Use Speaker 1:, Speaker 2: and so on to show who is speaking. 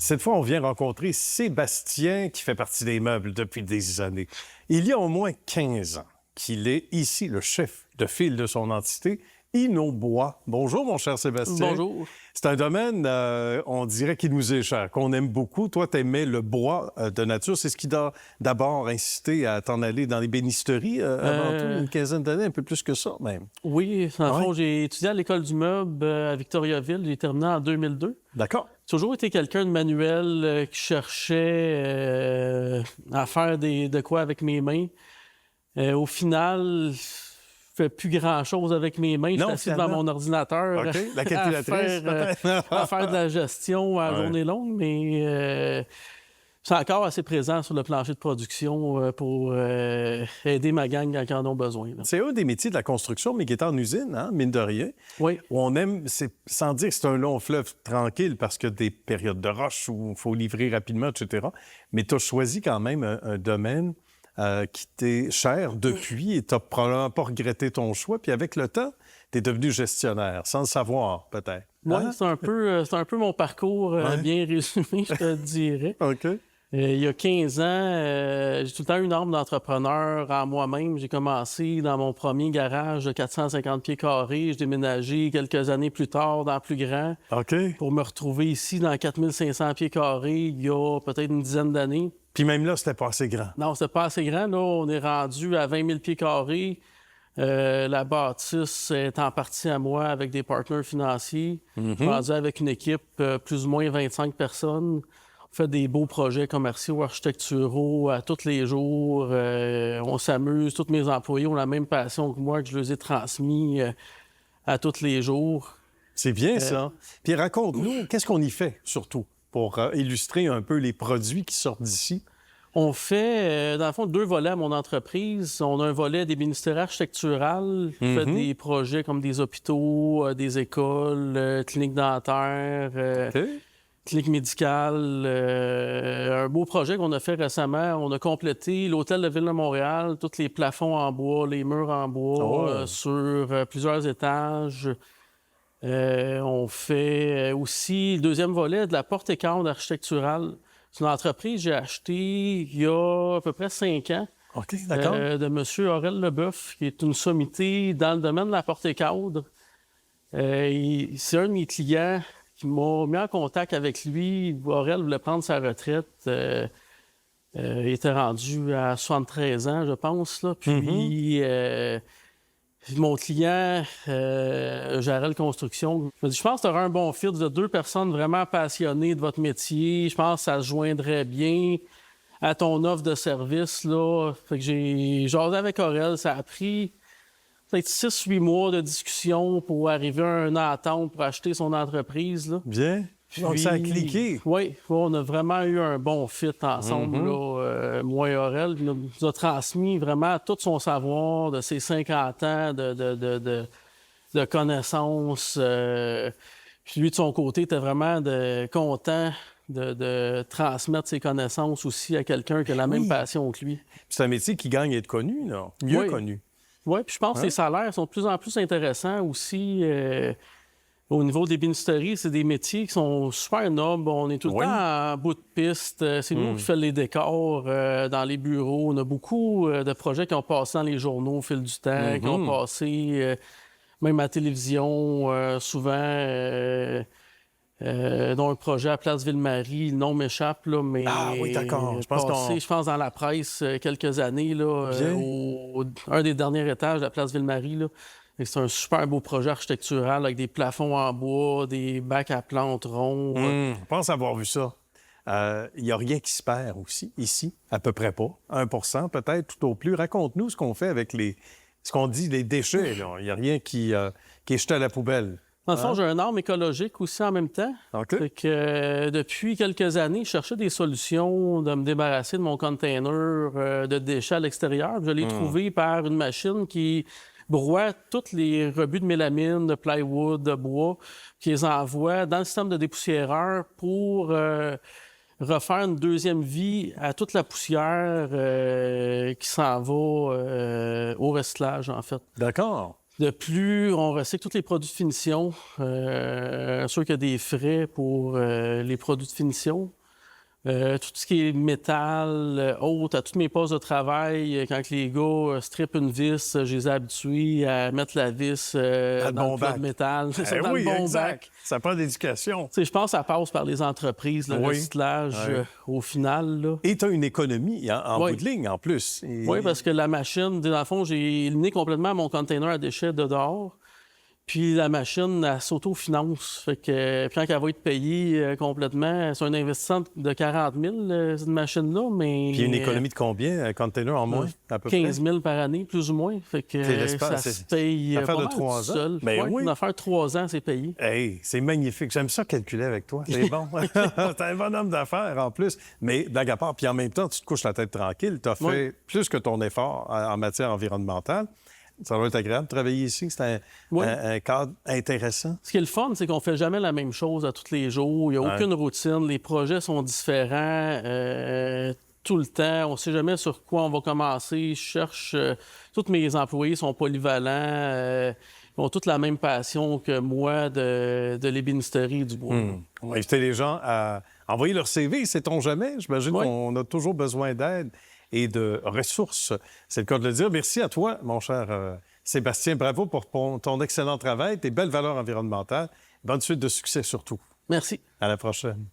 Speaker 1: Cette fois, on vient rencontrer Sébastien, qui fait partie des meubles depuis des années. Il y a au moins 15 ans qu'il est ici le chef de file de son entité, Innobois. Bonjour, mon cher Sébastien.
Speaker 2: Bonjour.
Speaker 1: C'est un domaine, on dirait, qui nous est cher, qu'on aime beaucoup. Toi, tu aimais le bois de nature. C'est ce qui t'a d'abord incité à t'en aller dans les bénisteries avant tout, une quinzaine d'années, un peu plus que ça même.
Speaker 2: Oui, en fond, j'ai étudié à l'École du meuble à Victoriaville. J'ai terminé en 2002.
Speaker 1: D'accord.
Speaker 2: J'ai toujours été quelqu'un de manuel qui cherchait à faire de quoi avec mes mains. Au final, je fais plus grand-chose avec mes mains. Je suis assis devant mon ordinateur
Speaker 1: la calculatrice,
Speaker 2: à faire de la gestion à journée longue, mais c'est encore assez présent sur le plancher de production pour aider ma gang quand ils en ont besoin. Là.
Speaker 1: C'est un des métiers de la construction, mais qui est en usine, hein, mine de rien.
Speaker 2: Oui.
Speaker 1: Où on aime, sans dire que c'est un long fleuve tranquille, parce qu'il y a des périodes de rush où il faut livrer rapidement, etc. Mais tu as choisi quand même un domaine qui t'est cher depuis et tu n'as probablement pas regretté ton choix. Puis avec le temps, tu es devenu gestionnaire, sans le savoir, peut-être.
Speaker 2: Oui,
Speaker 1: Hein?
Speaker 2: c'est un peu mon parcours bien résumé, je te dirais.
Speaker 1: OK.
Speaker 2: Il y a 15 ans, j'ai tout le temps eu une âme d'entrepreneur en moi-même. J'ai commencé dans mon premier garage de 450 pieds carrés. J'ai déménagé quelques années plus tard dans plus grand
Speaker 1: OK.
Speaker 2: pour me retrouver ici dans 4500 pieds carrés il y a peut-être une dizaine d'années.
Speaker 1: Puis même là, c'était pas assez grand.
Speaker 2: Non, c'était pas assez grand. Là, on est rendu à 20 000 pieds carrés. La bâtisse est en partie à moi avec des partenaires financiers. Je suis rendu avec une équipe plus ou moins 25 personnes. On fait des beaux projets commerciaux, architecturaux à tous les jours. On s'amuse. Tous mes employés ont la même passion que moi, que je les ai transmis à tous les jours.
Speaker 1: C'est bien, ça. Puis raconte-nous, qu'est-ce qu'on y fait, surtout, pour illustrer un peu les produits qui sortent d'ici?
Speaker 2: On fait, dans le fond, 2 volets à mon entreprise. On a un volet des ministères architecturales. On fait des projets comme des hôpitaux, des écoles, cliniques dentaires, cliniques médicales. Un beau projet qu'on a fait récemment. On a complété l'hôtel de Ville de Montréal, tous les plafonds en bois, les murs en bois sur plusieurs étages. On fait aussi le deuxième volet de la porte et cadre architecturale. C'est une entreprise que j'ai achetée il y a à peu près 5 ans.
Speaker 1: OK, d'accord.
Speaker 2: De M. Aurel Leboeuf, qui est une sommité dans le domaine de la porte et cadre. C'est un de mes clients qui m'a mis en contact avec lui. Aurel voulait prendre sa retraite. Il était rendu à 73 ans, je pense. Là. Puis, mon client, Jarel Construction, m'a dit « Je pense que tu auras un bon fit de 2 personnes vraiment passionnées de votre métier. Je pense que ça se joindrait bien à ton offre de service. » Là. Fait que j'ai jasé avec Aurel. Ça a pris peut-être 6-8 mois de discussion pour arriver à une entente pour acheter son entreprise. Là.
Speaker 1: Bien. Donc, ça a cliqué.
Speaker 2: Oui, on a vraiment eu un bon fit ensemble, là, moi et Aurel. Il nous a transmis vraiment tout son savoir de ses 50 ans de connaissances. Puis lui, de son côté, était vraiment content de transmettre ses connaissances aussi à quelqu'un qui a la même passion que lui.
Speaker 1: C'est un métier qui gagne à être connu, là. Mieux connu.
Speaker 2: Oui, puis je pense que les salaires sont de plus en plus intéressants aussi. Au niveau des bénisteries, c'est des métiers qui sont super nobles. On est tout le temps en bout de piste. C'est nous qui faisons les décors dans les bureaux. On a beaucoup de projets qui ont passé dans les journaux au fil du temps, qui ont passé même à la télévision souvent. Dont un projet à Place Ville-Marie, le nom m'échappe, là, mais...
Speaker 1: Ah oui, d'accord.
Speaker 2: Je pense dans la presse quelques années, là, un des derniers étages de la Place Ville-Marie, là. C'est un super beau projet architectural avec des plafonds en bois, des bacs à plantes ronds.
Speaker 1: Je pense avoir vu ça. Il n'y a rien qui se perd aussi, ici, à peu près pas. 1 peut-être, tout au plus. Raconte-nous ce qu'on fait avec ce qu'on dit, les déchets. Il n'y a rien qui est jeté à la poubelle.
Speaker 2: Dans le fond, j'ai un arme écologique aussi en même temps.
Speaker 1: OK.
Speaker 2: Fait que, depuis quelques années, je cherchais des solutions de me débarrasser de mon container de déchets à l'extérieur. Je l'ai trouvé par une machine qui broie tous les rebuts de mélamine, de plywood, de bois, qui les envoie dans le système de dépoussiéreur pour refaire une deuxième vie à toute la poussière qui s'en va au recyclage, en fait.
Speaker 1: D'accord.
Speaker 2: De plus, on recycle tous les produits de finition. Sûr qu'il y a des frais pour les produits de finition. Tout ce qui est métal, autre, à tous mes postes de travail, quand les gars strippent une vis, je les ai habitués à mettre la vis dans le plat de métal.
Speaker 1: Eh
Speaker 2: dans
Speaker 1: oui,
Speaker 2: le bon
Speaker 1: exact.
Speaker 2: bac.
Speaker 1: Ça prend d'éducation.
Speaker 2: Je pense que ça passe par les entreprises, le recyclage, au final. Là.
Speaker 1: Et tu as une économie en bout de ligne, en plus.
Speaker 2: Oui, parce que la machine, dans le fond, j'ai éliminé complètement mon container à déchets de dehors. Puis la machine, elle s'autofinance. Fait que puis quand elle va être payée complètement, c'est un investissement de 40 000, cette machine-là, mais...
Speaker 1: Puis une économie de combien, un container en moins, à peu
Speaker 2: 15 000
Speaker 1: près?
Speaker 2: par année, plus ou moins. Fait que ça se paye
Speaker 1: une affaire
Speaker 2: pas
Speaker 1: de
Speaker 2: mal
Speaker 1: 3
Speaker 2: tout
Speaker 1: ans.
Speaker 2: seul.
Speaker 1: Ben oui.
Speaker 2: Une affaire de 3 ans, c'est payé.
Speaker 1: Hey, c'est magnifique. J'aime ça calculer avec toi. C'est bon. T'es un bon homme d'affaires, en plus. Mais blague à part, puis en même temps, tu te couches la tête tranquille. Tu as fait plus que ton effort en matière environnementale. Ça doit être agréable de travailler ici. C'est un cadre intéressant.
Speaker 2: Ce qui est le fun, c'est qu'on fait jamais la même chose à tous les jours. Il n'y a aucune routine. Les projets sont différents tout le temps. On ne sait jamais sur quoi on va commencer. Je cherche... tous mes employés sont polyvalents. Ils ont toute la même passion que moi de l'ébénisterie du bois.
Speaker 1: On va inviter les gens à envoyer leur CV, sait-on jamais. J'imagine qu'on a toujours besoin d'aide et de ressources. C'est le cas de le dire. Merci à toi, mon cher Sébastien. Bravo pour ton excellent travail, tes belles valeurs environnementales. Bonne suite de succès surtout.
Speaker 2: Merci.
Speaker 1: À la prochaine.